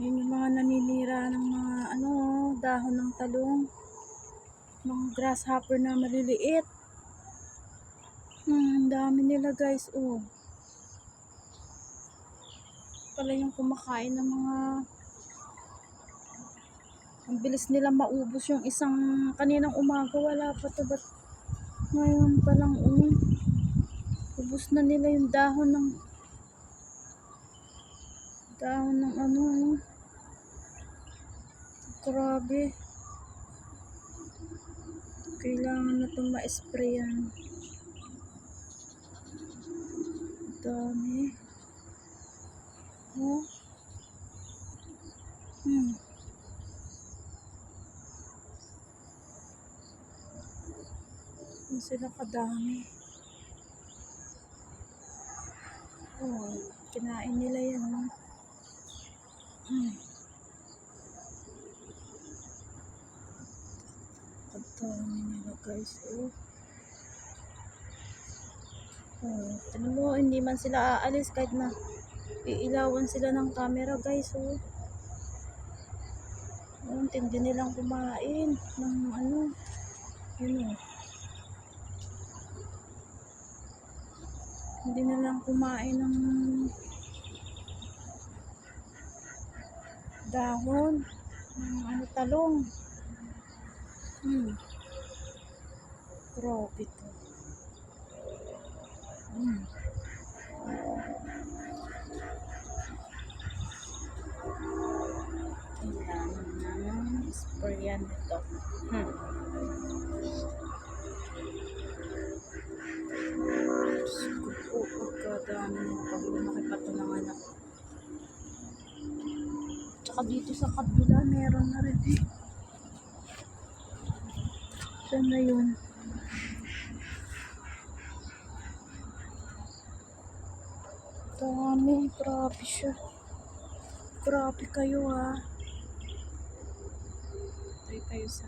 Yun yung mga naninira ng mga dahon ng talong. Mga grasshopper na maliliit. Ang dami nila guys, oh. Pala yung kumakain ng mga, ang bilis nila maubos yung isang kaninang umaga, wala pa to, ba't ngayon pa lang ubos na nila yung dahon ng grabe, kailangan na itong ma-sprayan. Dami, oh. Hindi sila kadami. Oh, kinain nila yan, oh. Kadami nila guys, oh. Oh, tignan mo, hindi man sila aalis kahit na iilawan sila ng camera guys, oh. Oh, tindi nilang kumain ng yun, oh. Hindi na lang kumain ng dahon ng talong. Grabe to. Kailangan ng sprayan nito. Pagkadami nito, pag lumaki pa ito ng anak. Tsaka dito sa kabila meron na rin eh. Saan na yun? Dami, grabe siya. Grabe kayo ha. Tayo sa